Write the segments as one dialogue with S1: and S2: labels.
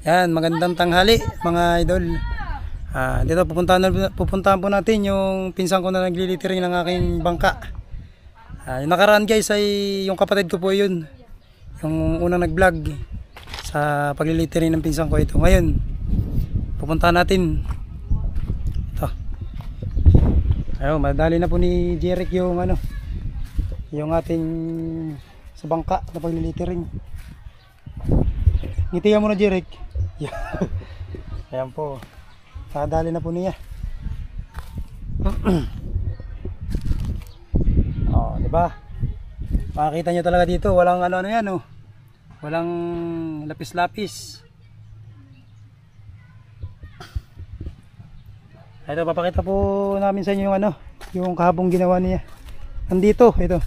S1: Yan, magandang tanghali mga idol. Dito pupuntahan po natin yung pinsan ko na naglilitering ng aking bangka. Yung nakaraan guys ay yung kapatid ko po yun. Yung unang nag-vlog sa paglilitering ng pinsan ko ito. Ngayon, pupuntahan natin. Ito. Ayun, madali na po ni Jeric yung yung ating sa bangka na paglilitering. Ngitiyan mo na Jeric. Ayan po. Nakadali na po niya. Oh, di ba? Makikita niyo talaga dito, walang ano yan, oh. Walang lapis-lapis. Ito, papakita po namin sa inyo yung yung kahapong ginawa niya. Nandito, ito.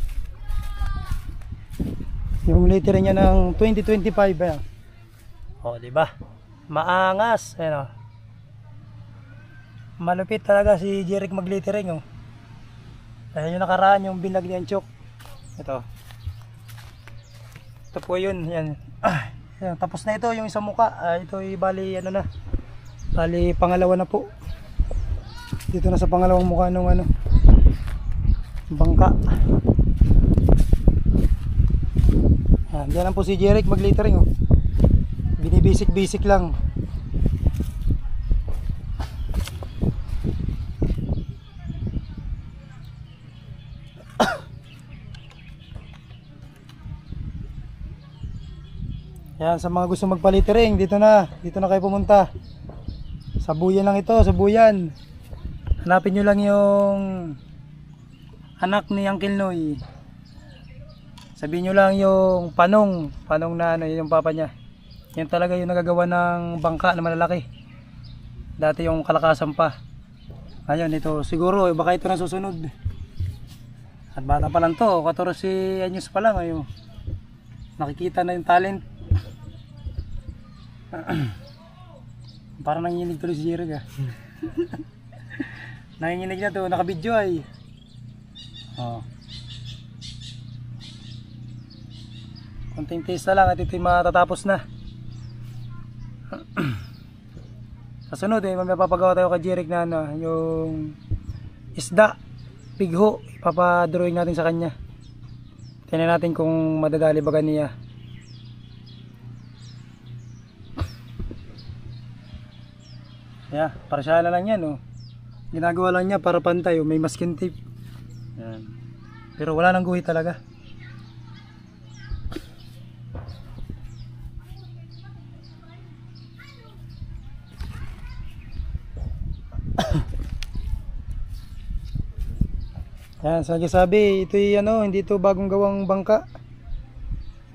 S1: Yung littering niya ng 2025, ayan. Oh, di ba? Maangas, ayan, oh. Malupit talaga si Jeric maglittering, oh. Ayan yung nakaraan, yung binlag ni Anchok. Ito po yun, yan. Yan, tapos na ito yung isang muka. Ito ay bali bali pangalawa na po. Dito na sa pangalawang muka nung bangka. Diyan lang po si Jeric maglittering, oh. Binibisik-bisik lang. Yan, sa mga gusto magpalitering, dito na kayo pumunta. Sa Buyan lang ito, sa Buyan. Hanapin nyo lang yung anak ni Uncle Noy. Sabihin nyo lang yung Panong na yung papa niya. Yan talaga yung nagagawa ng bangka na malalaki. Dati yung kalakasan pa. Ngayon ito, siguro baka ito na susunod. At bata pa lang to, 14 anyos pa lang. Ayun. Nakikita na yung talent. Parang nanginginig tuloy si Jeric, nanginginig na to, nakabidyo ay. Oh. Konting taste na lang at ito'y matatapos na. Sa sunod may mapapagawa tayo kay Jeric na yung isda, pigho, ipapadrawing natin sa kanya. Tingnan natin kung madadali ba niya. Yeah, para siya na lang yan, oh. Ginagawa lang niya para pantay, oh. May masking tape. Yan. Pero wala nang guhit talaga. Yan, sabi, ito'y hindi ito bagong gawang bangka.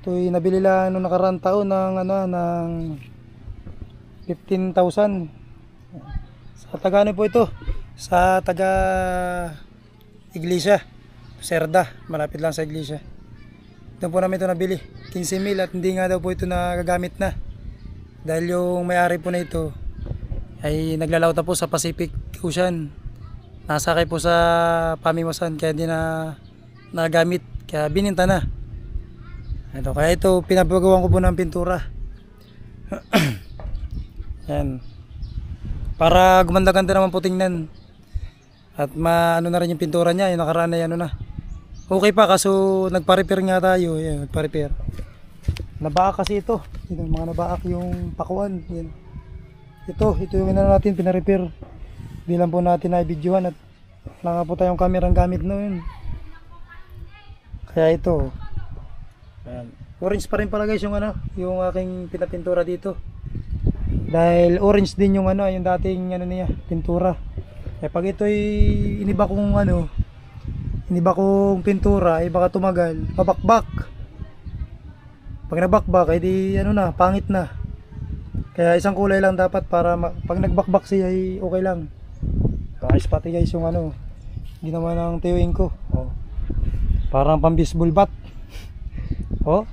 S1: Ito'y nabili lang noong nakaraang taon ng 15,000. Sa taga po ito, sa taga Iglesia, Cerda, malapit lang sa Iglesia. Doon po namin ito nabili, 15,000 at hindi nga daw po ito nagagamit na. Dahil yung may-ari po na ito ay naglalauta po sa Pacific Ocean. Nasakay po sa Pamimasan kaya hindi na nagamit, kaya bininta na. Kaya ito pinapagawan ko po ng pintura. Yan. Para gumanda-ganda naman po tingnan. At na rin yung pintura niya, yung nakaraan na okay pa, kaso nagpa-repair nga tayo. Yan, nagpa-repair. Nabaak kasi ito. Yan, mga nabaak yung pakuan. Yan. Ito yung natin pina-repair. Di lang po natin na-videohan at wala nga po tayong kamerang gamit noon. Kaya ito. Yan. Orange pa rin pala guys yung aking pinapintura dito. Dahil orange din yung yung dating niya, pintura. Pag ito'y iniba kong pintura, ay baka tumagal, mabakbak. Pag nabakbak, ay di pangit na. Kaya isang kulay lang dapat para pag nagbakbak siya ay okay lang. Ayos pati guys yung ginawa ng tiyuin ko. Oh. Parang pang-baseball bat. Oh.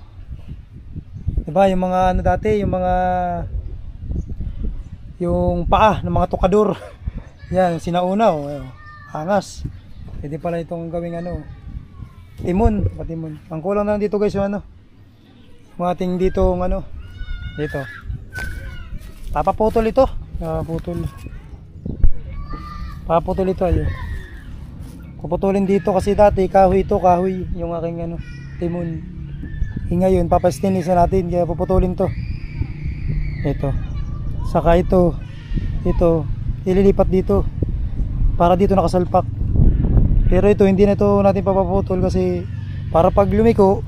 S1: Diba yung mga dati, yung paa ng mga tukador. Yan, sinauna, oh. Angas. Pwede pala itong gawing timon, patimon. Ang kulang na dito guys yung yung ating dito dito. Papaputol ito. Papaputol ito ayun. Puputulin dito kasi dati kahoy ito, kahoy yung aking ano, timon. Ngayon papastainless na natin kaya puputulin to. Ito. Saka ito ililipat dito para dito nakasalpak. Pero ito hindi na ito natin papaputol kasi para pag lumiko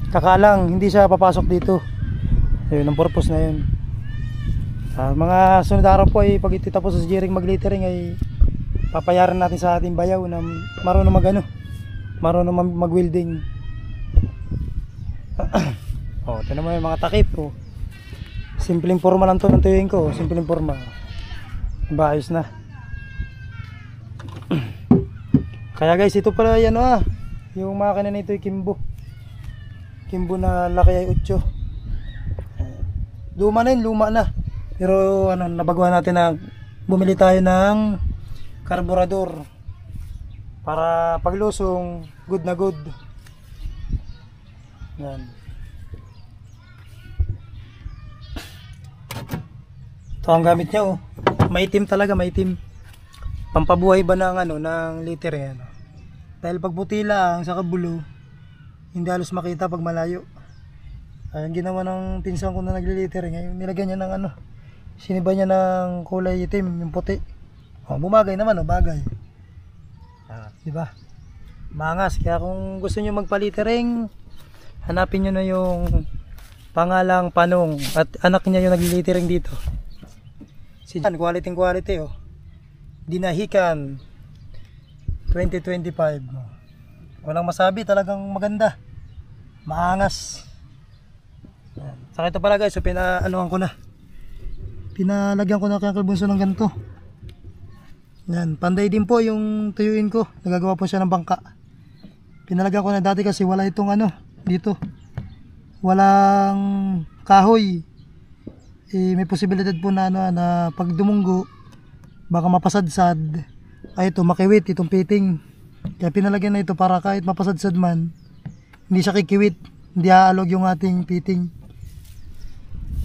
S1: kakalang, hindi siya papasok dito. Ayun ang purpose na yun. Mga sunod araw po ay pag ititapos sa Jeric mag-littering ay papayaran natin sa ating bayaw na marunong marunong mag-welding. Ito naman yung mga takip ko. Simpleng forma lang to ng tuyuin ko. Simpleng forma. Ayos na. Kaya guys, ito pala yan yung makina nito ay Kimbo na laki ay 8. Luma na. Pero nabaguhan natin na bumili tayo ng karburador para paglusong good na good. Yan. Ito ang gamit niya maitim talaga, maitim. Pampabuhay ba ng liter yan. Dahil pag puti lang sa kabulo, hindi halos makita pag malayo. Ang ginawa ng pinsan ko na nagliliter ngayon, nilagyan niya ng siniba niya ng kulay itim, yung puti. Bumagay naman, bagay. Diba? Mangas. Kaya kung gusto niyo magpalitering, hanapin niyo na yung pangalang Panong at anak niya yung naglilitering dito. Si Jan, quality Dinahican 2025. Walang masabi, talagang maganda. Maangas. Saka ito pala guys, pinalagyan ko na kaya kalbunso ng ganito. Yan, panday din po yung tuyuin ko. Nagagawa po siya ng bangka. Pinalagyan ko na dati kasi wala itong dito. Walang kahoy. May posibilidad po na na pag dumunggo baka mapasadsad. Ito makiwit itong piting. Kaya pinalagyan na ito para kahit mapasadsad man, hindi siya kikiwit. Hindi aalog yung ating piting.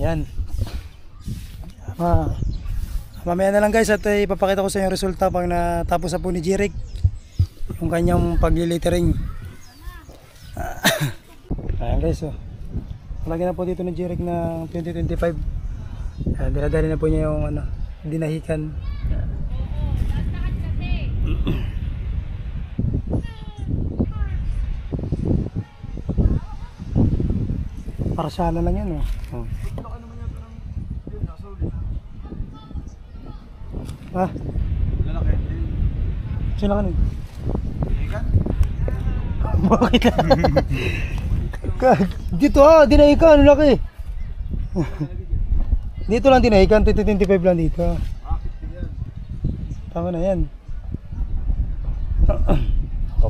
S1: Yan. Mamaya na lang guys at ipapakita ko sa inyo yung resulta pag natapos na po ni Jeric yung kanyang paglilitering. Ayan guys, palagi na po dito ni Jeric ng 2025. Dinadali na po niya yung dinahikan. Parsala lang yan
S2: Lalaki.
S1: Sino ka nun? Bakit? Dito dinahikan, laki. Dito lang dinahikan, 2025 lang dito. Tama na yan.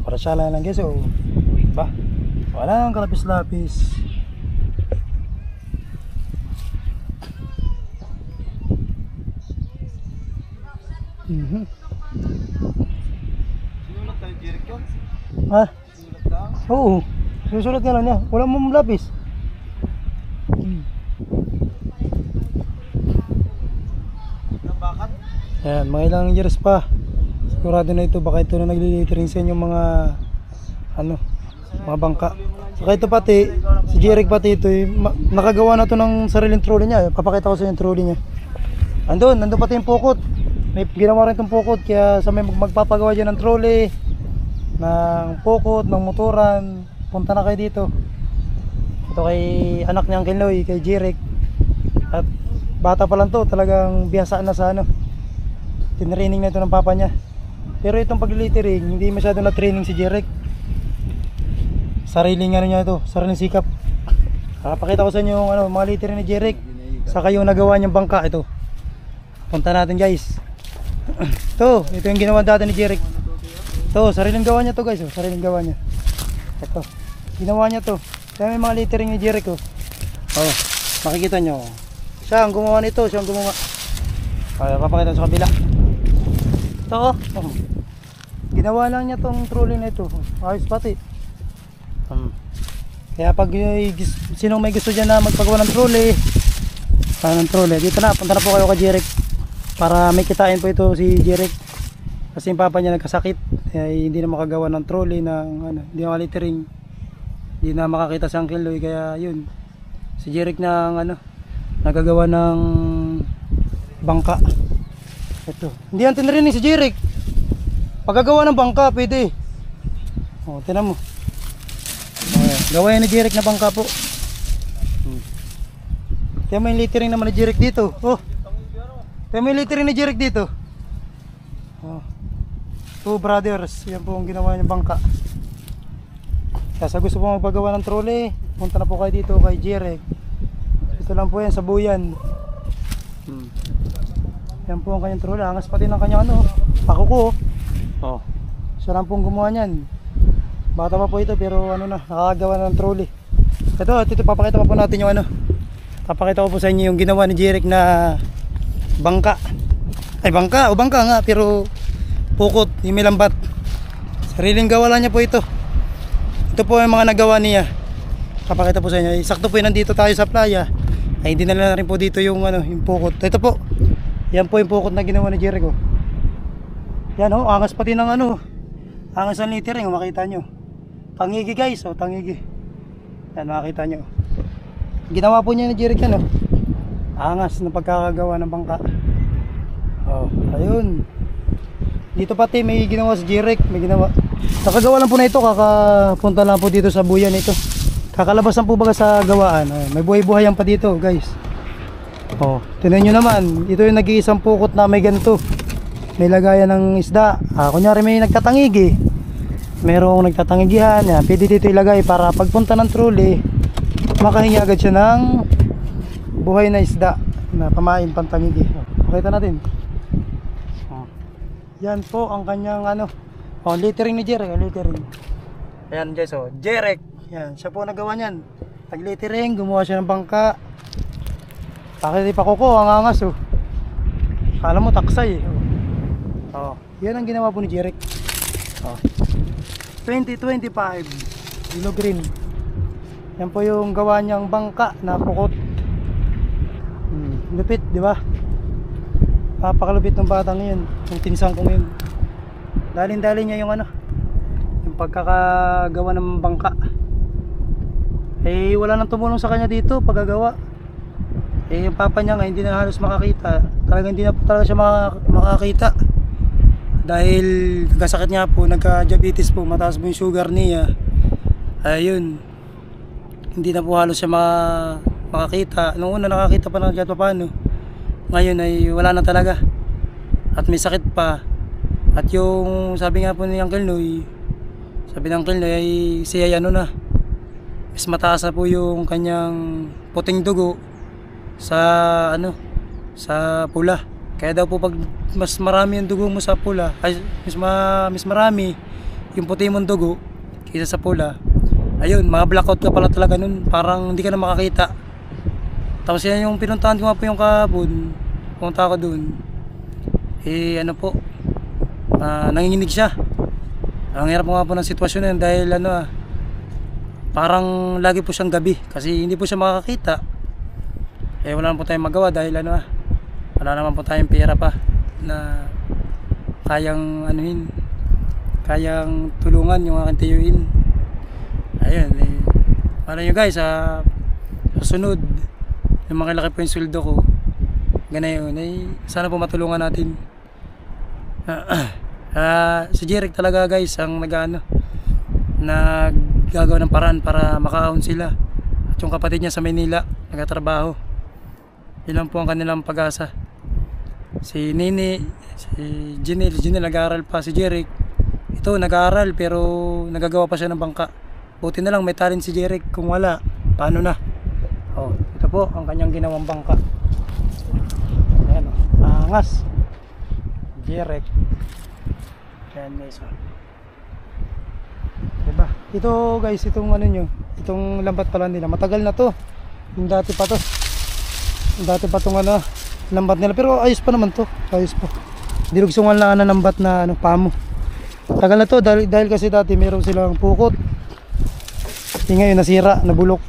S1: Parsala lang guys. Diba? Walang kalapis-lapis.
S2: Sinulat tayo Jeric yun? Sinulat lang?
S1: Oo, sinusulat nga lang niya. Wala mong lapis.
S2: Ng bakat?
S1: Ayan, mga ilang years pa. Sigurado na ito, baka ito na naglilitering sa inyong mga mga bangka. Saka ito pati, si Jeric pati ito, nakagawa na ito ng sariling trolley niya. Papakita ko sa inyo yung trolley niya. Andun pati yung pukot. May ginawa rin itong pukot, kaya sa may magpapagawa dyan ng trolley, ng pukot, ng motoran, punta na kayo dito. Ito kay anak niyang Kinloy, kay Jeric. At bata pa lang to, talagang biyasaan na sa tinraining na ito ng papa niya. Pero itong paglilitering, hindi masyado na training si Jeric. Sariling niya ito, sariling sikap. Pakita ko sa inyo yung mga litering ni Jeric, saka yung nagawa niyang bangka. Ito, punta natin guys. Ito yung ginawa dati ni Jeric. Ito, sariling gawa niya to guys. Sariling gawa niya. Ito, ginawa niya to. Kaya may mga litering ni Jeric. Makikita nyo. Siya ang gumawa nito. Siya ang gumawa. Papakita sa kabila. Ito ginawa lang niya tong trolley na ito. Ayos pati. Kaya pag sinong may gusto dyan na magpagawa ng trolley, ng trolley. Dito na, punta na po kayo kay Jeric para may kitain po ito si Jeric kasi yung papa niya nagkasakit, hindi na makagawa ng trolley ng hindi na malitering, hindi na makakita si Uncle Loy, kaya yun si Jeric ng nagagawa ng bangka. Ito, hindi natin narinig si Jeric pagkagawa ng bangka, pwede. Tinan mo, gawa yan ni Jeric na bangka po. Tiyan mo yung littering naman ni Jeric dito. Tiyan mo yung littering ni Jeric dito. Two brothers, yan po ang ginawa niyang bangka. Kaya sa gusto po magpagawa ng trolley, punta na po kayo dito kay Jeric. Ito lang po yan sa Buyan. Yan po ang kanyang trolley. Angas pati ng kanyang pakuko. Siya lang po ang gumawa niyan. Bata pa po ito pero nakakagawa ng trolley. Ito papakita pa po natin yung papakita ko po sa inyo yung ginawa ni Jeric na bangka. Ay bangka nga pero pukot, yung may lambat. Sariling gawa lang niya po ito. Ito po yung mga nagawa niya. Papakita po sa inyo. Sakto po nandito tayo sa playa. Ay hindi na rin po dito yung yung pukot. Ito po. Yan po yung pukot na ginawa ni Jeric. Yan angas pati ng angas ang littering, makita nyo. Tangigi guys, tangigi. Yan makita nyo. Ginawa po niya ni Jeric yan angas na pagkakagawa ng bangka. Ayun. Dito pati may ginawa si Jeric, may ginawa. Nakagawa lang po na ito, kakapunta lang po dito sa buyan ito. Kakalabas lang po baga sa gawaan. May buhay-buhayan pa dito guys. Tingnan nyo naman, ito yung nag-iisang pukot na may ganito. May lagayan ng isda. Kunyari may nagtatangigi. Merong nagtatangigihan. Pwede dito ilagay para pagpunta ng trolley makahingi agad siya ng buhay na isda na pamain pantangigi. Pakita natin. Yan po ang kanyang littering ni Jeric, littering. Ayan guys, Jeric. Yan, siya po nagawa niyan. Nag-littering, gumawa siya ng bangka. Pakita pa kuko, ang angas Kala mo taksay. Yan ang ginawa po ni Jeric. 2025 Yellow Green. Yan po yung gawa niyang bangka na pukot. Lupit, di ba? Papakalupit ng batang yun, yung tinsang ko ngayon. Dalin-dalin niya yung yung pagkakagawa ng bangka. Wala nang tumulong sa kanya dito paggagawa. Yung papa niya nga hindi na halos makakita. Talagang hindi na po talaga siya makakita. Dahil nagkasakit niya po, nagka-diabetes po, mataas po yung sugar niya. Ayun. Hindi na po halos siya makakita. Noong una nakakita pa na kahit paano. Ngayon ay wala na talaga. At may sakit pa. At yung sabi nga po ni Uncle Noy, sabi ng Uncle Noy ay siya mas mataas na po yung kanyang puting dugo sa sa pula. Kaya daw po pag mas marami yung dugo mo sa pula, ay mas marami yung puti mong dugo kaysa sa pula, ayun, mga blackout ka pala talaga nun, parang hindi ka na makakita. Tapos yan yung pinuntahan ko nga po yung kahapon, pumunta ako dun, nanginginig siya. Ang hirap nga po ng sitwasyon na yun dahil parang lagi po siyang gabi kasi hindi po siya makakita. Wala naman po tayong magawa dahil wala naman po tayong pera pa na kayang kayang tulungan yung aking tiyuin. Ayun, para nyo guys, susunod yung makilaki po yung sweldo ko, ganayon sana po matulungan natin. Si Jeric talaga guys ang naggagawa ng paraan para makaahon sila. At yung kapatid niya sa Maynila nagtatrabaho. Yun lang po ang kanilang pag-asa. Si Nini, si Jinil nag-aaral pa. Si Jeric, ito nag-aaral pero nagagawa pa siya ng bangka. Buti na lang may talent si Jeric, kung wala paano na. Ito po ang kanyang ginawang bangka. Ayan, angas Jeric. Ayan guys, diba? Ito guys, itong itong lambat pala nila, matagal na to. Yung dati pa tong lambat nila, pero ayos pa naman to, ayos pa. Dilugsungan lang na lambat na pamo. Tagal na to dahil kasi dati meron silang pukot. Ngayon nasira, nabulok.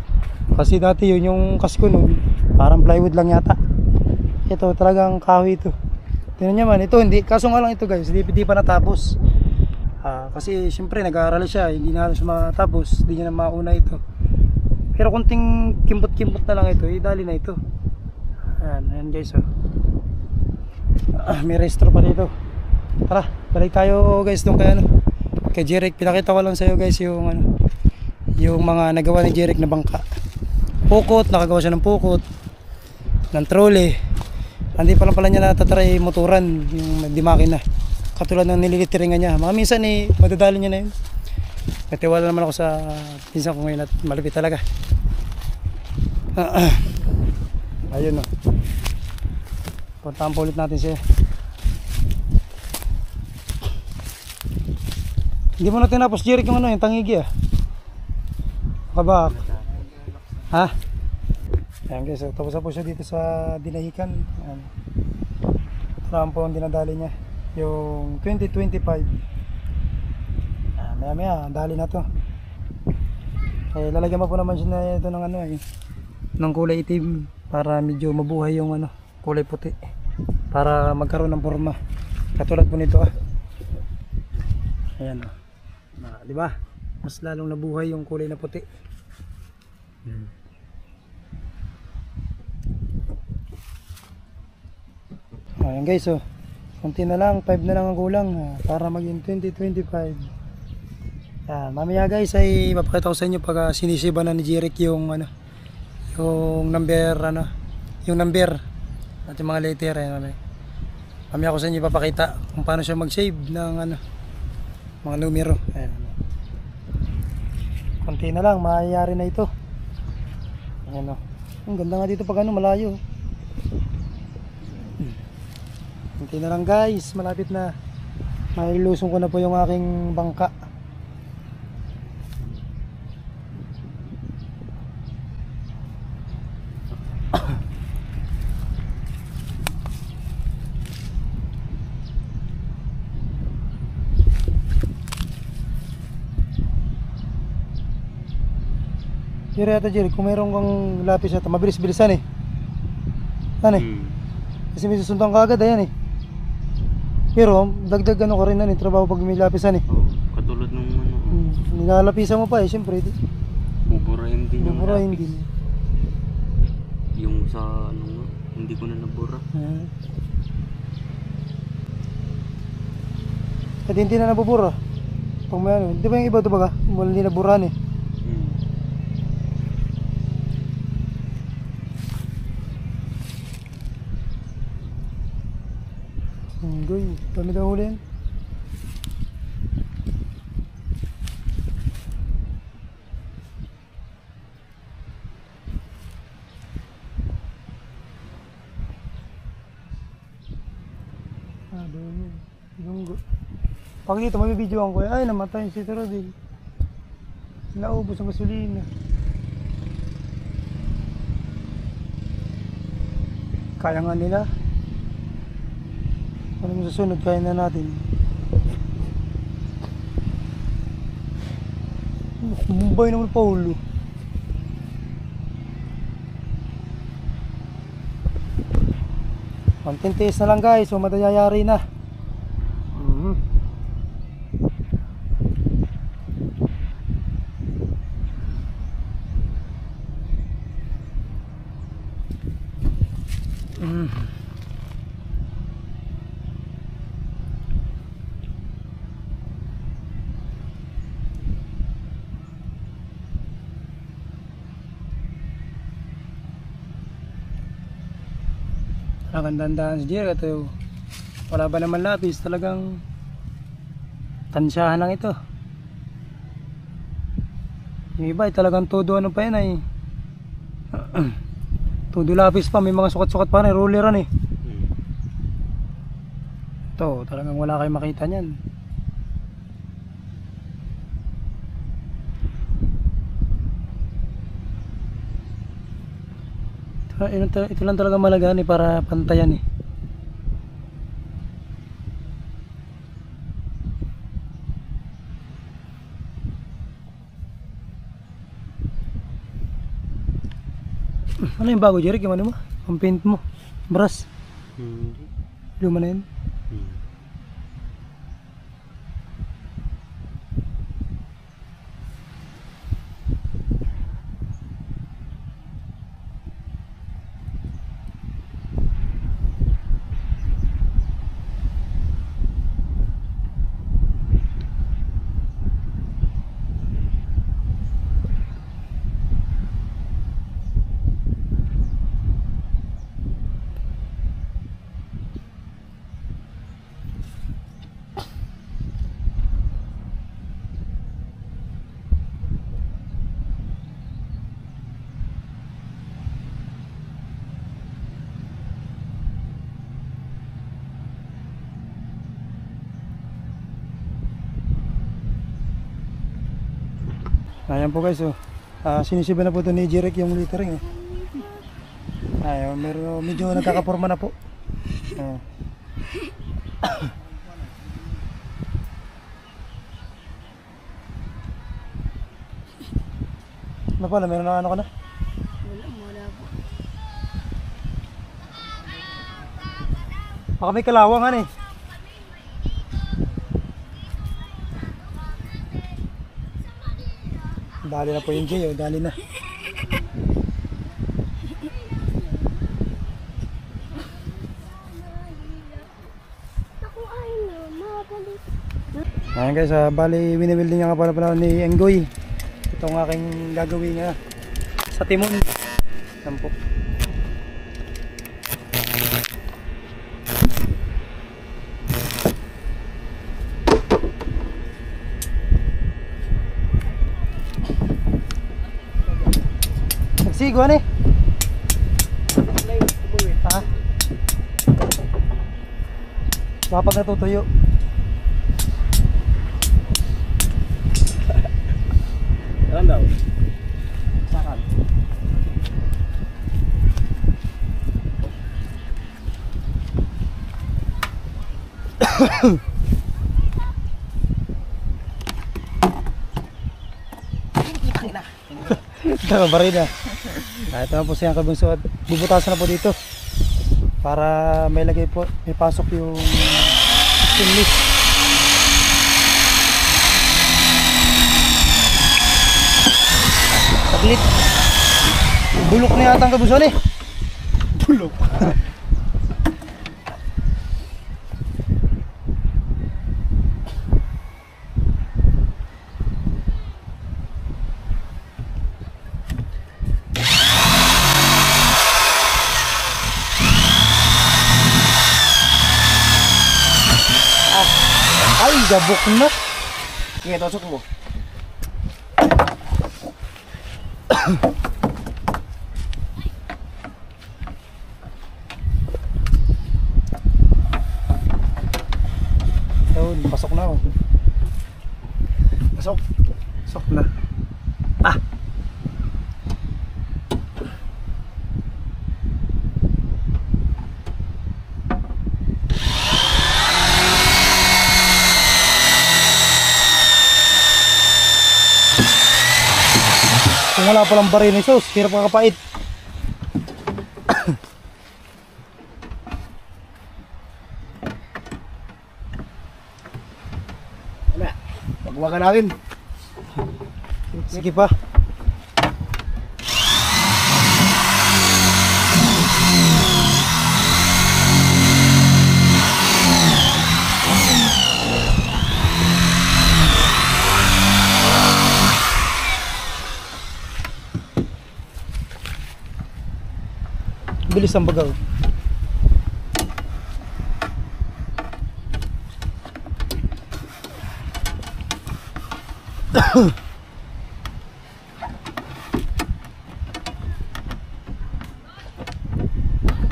S1: Kasi dati yun yung kasko nun, parang plywood lang yata. Ito talagang kahoy ito. Tingnan nyo man, ito hindi, kaso nga lang ito guys, hindi pa natapos. Kasi siyempre nag-aaral siya, hindi na halos matapos, hindi niya na mauna ito. Pero kunting kimpot-kimpot na lang ito, dali na ito. Ayan guys oh. May restro pa dito. Tara, balik tayo guys doon kay Jeric. Pinakita ko lang sa iyo guys yung yung mga nagawa ni Jeric na bangka. Pukot, nakagawa siya ng pukot, ng trolley. Hindi pa lang pala niya natatry motoran yung di makina. Katulad ng nililitiringan niya. Mga minsan madadali niya na yun. Natiwala naman ako sa pinsan ko ngayon at malupit talaga. Ayun o. Puntahan po ulit natin siya. Hindi mo na tinapos Jeric yung yung tangigi Kabak. Ha? Ayan guys, tapos na po siya dito sa Dinahican. Ayan. Saan po ang dinadali niya. Yung 2025. Maya maya, dali na to. Lalagyan pa po naman siya na ito ng ng kulay itim para medyo mabuhay yung kulay puti para magkaroon ng forma katulad po nito ayan di ba mas lalong nabuhay yung kulay na puti. Ayan guys konti na lang, 5 na lang ang kulang para maging 2025. Mamaya guys ay mapakita ko sa inyo pag sinisiba na ni Jeric yung yung number yung number at yung mga letter mamaya ko sa inyo ipapakita kung paano siya mag-save ng mga numero. Konti na lang mayayari na ito. Ayan ang ganda nga dito pag malayo. Konti na lang guys, malapit na mailusong ko na po yung aking bangka. Jerry, kung mayroon kang lapis ito, mabilis-bilisan kasi may susundan ka agad ayan pero dagdag ka rin trabaho pag may lapisan
S3: katulad ng
S1: nilalapisan mo pa siyempre
S3: buburahin din
S1: buburahin din
S3: yung sa hindi ko na nabura
S1: at hindi na nabubura pag may di ba yung iba ito baga hindi naburahan Goy, dami daw huli yan. Dami. Lunggo. Pag dito mabibidyoan ko ay namatay si Rodel. Naubos ang gasolina. Kaya nga nila. Ano mo susunod, kaya na natin. Kumbay naman Paulo. Mantintis na lang guys, o madayayari na. Nakandandaan si Jeric ito. Wala ba naman lapis, talagang tansyahan lang ito. Yung iba ay talagang todo pa yan todo lapis pa, may mga sukat-sukat pa rin, rolleran ito talagang wala kayong makita nyan. Ito lang talaga malagaan para pantayan Ano yung bago Jeric? Yung ano mo? Ang paint mo? Brass.
S3: Hindi.
S1: Luma na yun.
S3: Hmm.
S1: Ayan po guys, oh. Sinisiba na po ito ni Jirek yung littering. Ayan, medyo nagkakaporma na po. Ayan. Ano pala, meron na ano ka na?
S4: Wala po.
S1: Baka may kalawangan eh. Dali na po yung Jay, oh. Dali na. Ayan guys, bali winiwilding nga pala ni Enggoy. Itong aking gagawin nga sa timon. Yan po. Nagsiguan eh. Ha? Kapag natutuyo.
S2: Saan daw? Saan?
S1: Nakabari na. Ito na po siyang kabunso at bubutasan na po dito para may lagay po, may pasok yung stainless. Saglit. Bulok na yata ang kabuson eh. Bulok. Ay, gabok na.
S2: Sige, tosok mo.
S1: Yun, pasok na oh.
S2: Pasok.
S1: Pasok na. Ah! Kung wala palang bari ni sauce, hirap kakapait.
S2: Ano? Pagwagan natin.
S1: Sige pa. Bilis ang bagaw.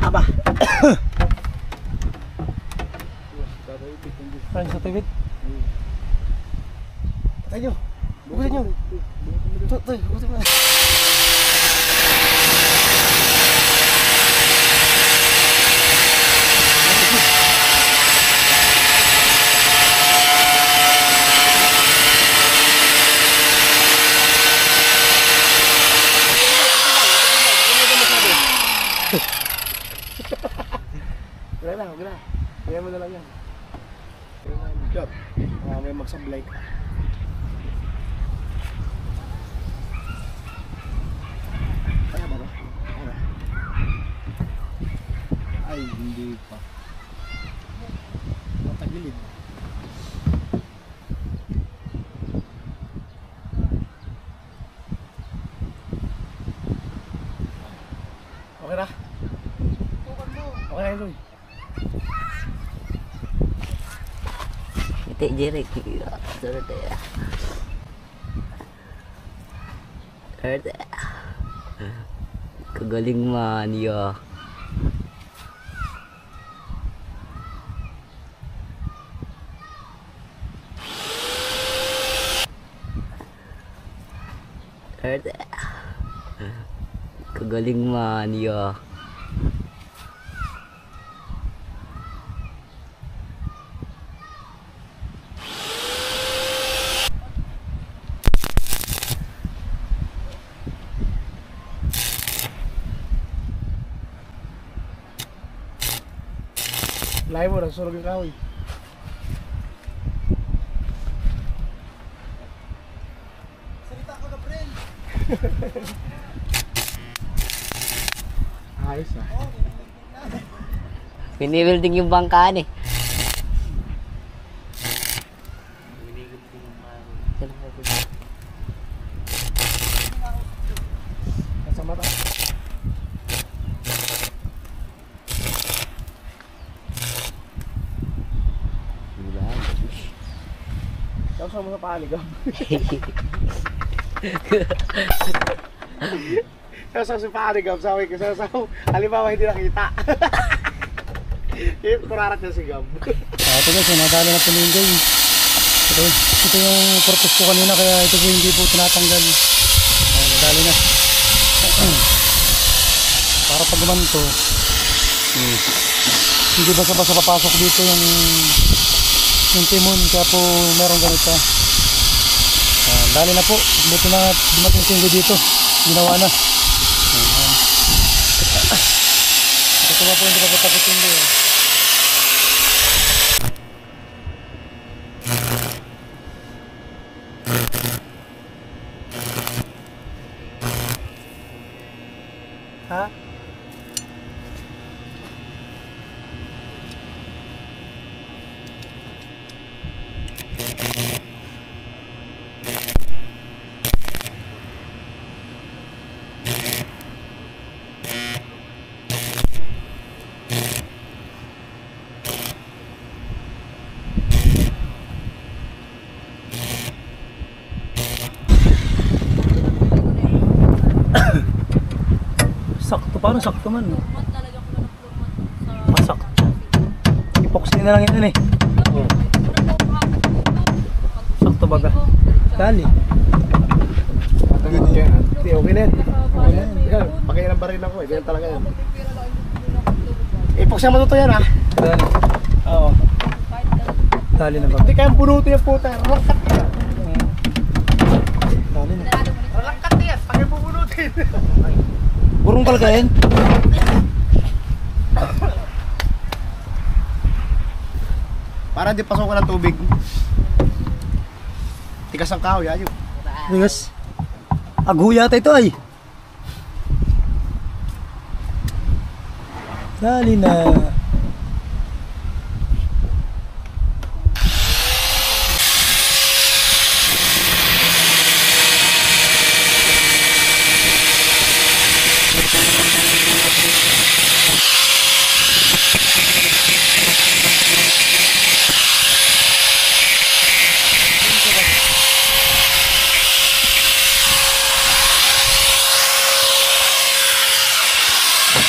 S2: Aba.
S1: Ayun sa tibit.
S2: Tayo. Bukutin nyo. Toy, bukutin mo. Wala na, wala. Kaya mo na lang yan. Yup. May magsablay ka. Kaya ba ba? Kaya. Ay, hindi pa. Matagilid. Okay na? Okay na, Eloy.
S5: Ito, Jerry. Sorry, tayo. Kagaling man, yo. Kagaling man, yo.
S2: Lahi mo, nasusunog yung kahoy.
S1: Salita ko na, friend.
S2: Ayos ah.
S5: Pinibuilding yung bangkaan eh.
S2: Nasa mata. Tapos mo sa paligam. Tapos sa paligam, sabi ko sa halimbawa hindi nakita. Kurarat na si Gab.
S1: Ito guys, nadali na po na yung game. Ito yung purpose ko kanina, kaya ito po hindi po tinatanggal. Nadali na. Para pag gumanto, hindi basa-basa papasok dito yung timon, kaya po meron ganito. Dali na po, buti na dumating singgo dito, ginawa na. Ito ba po hindi pa patapos singgo. Ha? Sakto, parang sakto man. Masakto. Epoxy na lang yun eh. Sakto baga. Dali.
S2: Hindi, okay na yan. Pakaya ng baril ako eh, ganyan talaga yan. Ipok siya matuto yan ah.
S1: Dali.
S2: Oo.
S1: Dali na baga.
S2: Hindi kayang punutin yung puta. Rangkat yan.
S1: Dali na.
S2: Rangkat yan, pakaya pupunutin.
S1: Burong kalkain.
S2: Para di pasok ng tubig. Tigas ang kahoy, ayaw.
S1: Bigas. Agho yata ito ay. Dali na.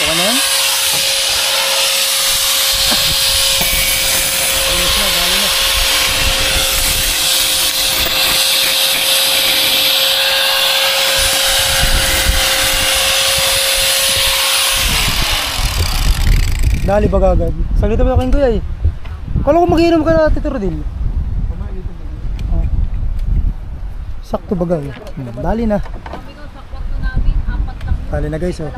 S1: Okay na yan? Ayos na, dali na. Dali ba agad? Saglit ba kayo kuya eh? Kala ko mag-iinom ka na Tito Rodil. Sakto ba agad? Dali na. Dali na guys oh.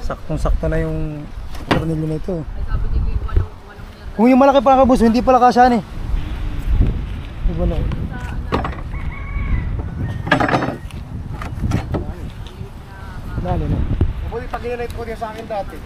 S1: Saktong sakto na yung Tornilyo na ito. Kung yung malaki pa kabus, hindi pala kasyan eh. Wala. Lalo na.
S2: Mabuti pag ginanay ko din sa akin dati.